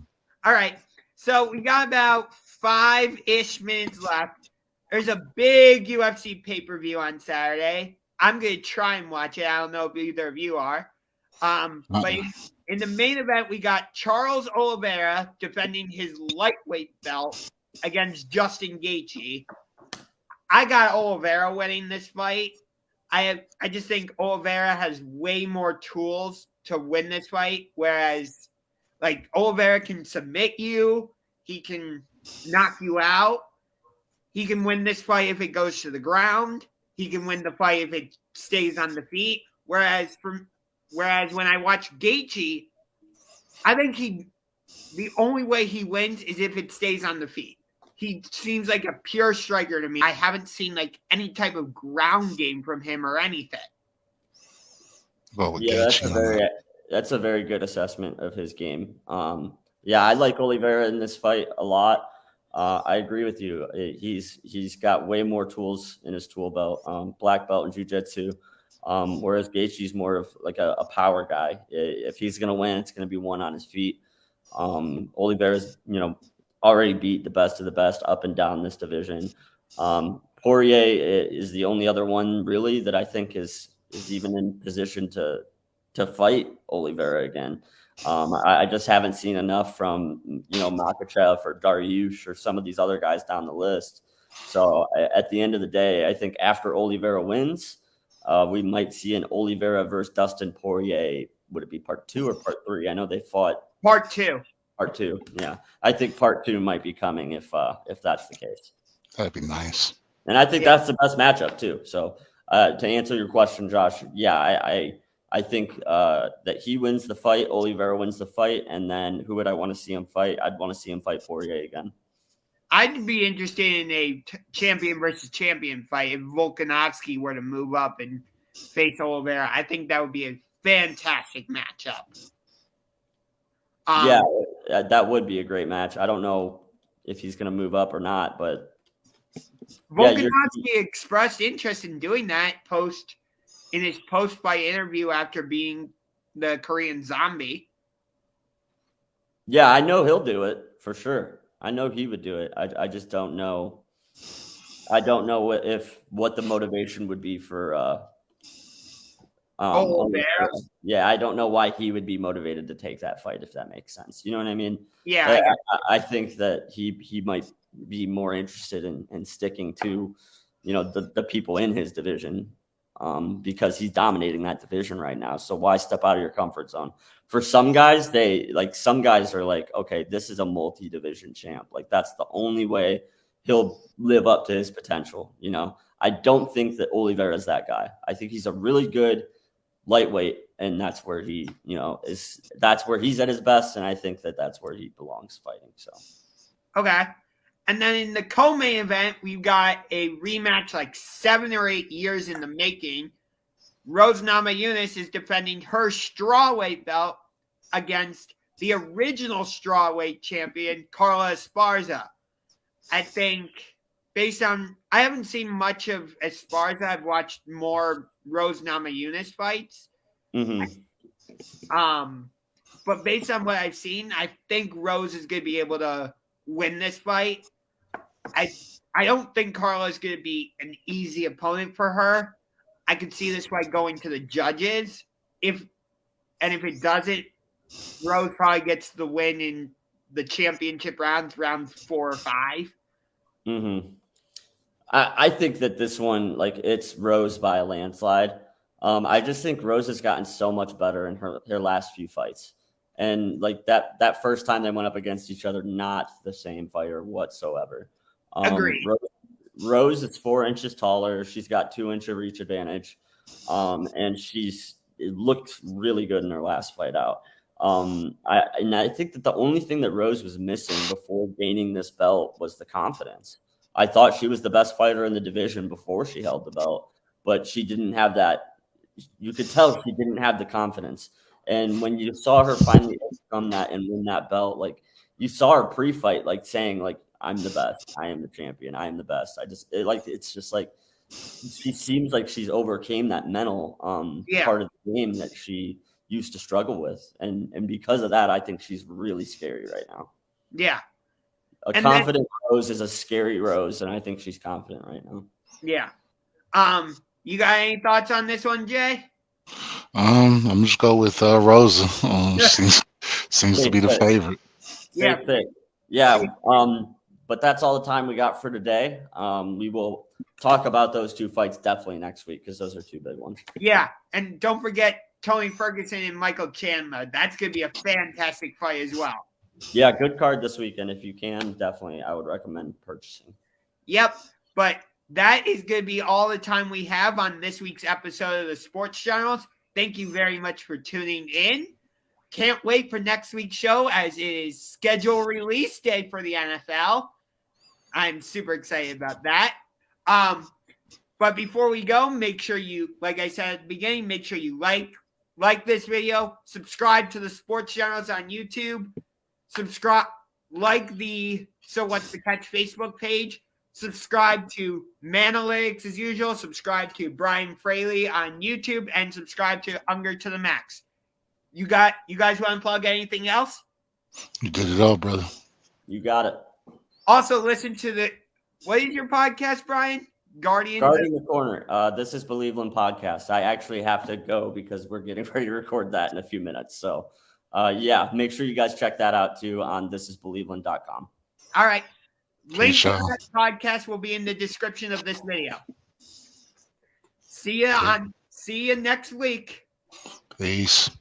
All right. So we got about 5-ish minutes left. There's a big UFC pay-per-view on Saturday. I'm going to try and watch it. I don't know if either of you are. But in the main event, we got Charles Oliveira defending his lightweight belt against Justin Gaethje. I got Oliveira winning this fight. I just think Oliveira has way more tools to win this fight, whereas like Oliveira can submit you, he can knock you out. He can win this fight if it goes to the ground. He can win the fight if it stays on the feet. Whereas when I watch Gaethje, I think the only way he wins is if it stays on the feet. He seems like a pure striker to me. I haven't seen like any type of ground game from him or anything. Well, Yeah, that's a very good assessment of his game. Yeah, I like Oliveira in this fight a lot. I agree with you. He's got way more tools in his tool belt, black belt in jiu-jitsu, whereas Gaethje's more of like a power guy. If he's going to win, it's going to be one on his feet. Oliveira's, already beat the best of the best up and down this division. Poirier is the only other one really that I think is even in position to fight Oliveira again. I just haven't seen enough from, Makhachev or Dariush or some of these other guys down the list. So at the end of the day, I think after Oliveira wins, we might see an Oliveira versus Dustin Poirier. Would it be part 2 or part 3? I know they fought part 2. Part 2, yeah. I think part 2 might be coming if that's the case. That'd be nice. And I think that's the best matchup too. So to answer your question, Josh, yeah, I think that he wins the fight, Oliveira wins the fight, and then who would I want to see him fight? I'd want to see him fight Poirier again. I'd be interested in a champion versus champion fight if Volkanovski were to move up and face Oliveira. I think that would be a fantastic matchup. Yeah, that would be a great match. I don't know if he's going to move up or not, but Volkanovski expressed interest in doing that in his post-fight interview after being the Korean Zombie. Yeah, I know he'll do it for sure. I know he would do it. I just don't know. I don't know what the motivation would be for. Yeah, I don't know why he would be motivated to take that fight, if that makes sense. You know what I mean? Yeah. I think that he might be more interested in sticking to, the people in his division, because he's dominating that division right now. So why step out of your comfort zone? For some guys, some guys are like, okay, this is a multi-division champ. Like that's the only way he'll live up to his potential. I don't think that Oliveira is that guy. I think he's a really good lightweight, and that's where he, that's where he's at his best, and I think that that's where he belongs fighting. So, okay. And then in the co-main event, we've got a rematch like 7 or 8 years in the making. Rose Namajunas is defending her strawweight belt against the original strawweight champion, Carla Esparza. I think I haven't seen much of Esparza. I've watched more Rose Namajunas fights. Mm-hmm. But based on what I've seen, I think Rose is going to be able to win this fight. I don't think Carla is going to be an easy opponent for her. I could see this fight going to the judges. If it doesn't, Rose probably gets the win in the championship rounds 4 or 5. Mm-hmm. I think that this one, it's Rose by a landslide. I just think Rose has gotten so much better in her last few fights. And that first time they went up against each other, not the same fighter whatsoever. Agreed. Rose is 4 inches taller. She's got 2-inch reach advantage. And it looked really good in her last fight out. I think that the only thing that Rose was missing before gaining this belt was the confidence. I thought she was the best fighter in the division before she held the belt, but she didn't have that. You could tell she didn't have the confidence. And when you saw her finally overcome that and win that belt, you saw her pre-fight, saying, I'm the best. I am the champion. I am the best. It's just like she seems like she's overcame that mental part of the game that she used to struggle with. And because of that, I think she's really scary right now. Yeah. A confident Rose is a scary Rose, and I think she's confident right now. Yeah. You got any thoughts on this one, Jay? I'm just go with Rosa. Seems to be the favorite. Yeah. Yeah. But that's all the time we got for today. We will talk about those two fights definitely next week because those are two big ones. Yeah. And don't forget Tony Ferguson and Michael Chandler. That's going to be a fantastic fight as well. Yeah, good card this weekend. If you can, definitely, I would recommend purchasing. Yep. But that is going to be all the time we have on this week's episode of the Sports Generals. Thank you very much for tuning in. Can't wait for next week's show as it is schedule release day for the NFL. I'm super excited about that. But before we go, make sure you, like I said at the beginning, make sure you like this video, subscribe to the Sports Generals on YouTube, like the So What's the Catch Facebook page, subscribe to Manalytics as usual, subscribe to Brian Fraley on YouTube, and subscribe to Unger to the Max. You guys want to plug anything else? You did it all, brother. You got it. Also, listen to what is your podcast, Brian? Guarding the Corner. This is Believeland Podcast. I actually have to go because we're getting ready to record that in a few minutes. So, yeah, make sure you guys check that out too on thisisbelieveland.com. All right. Link to that podcast will be in the description of this video. See you next week. Peace.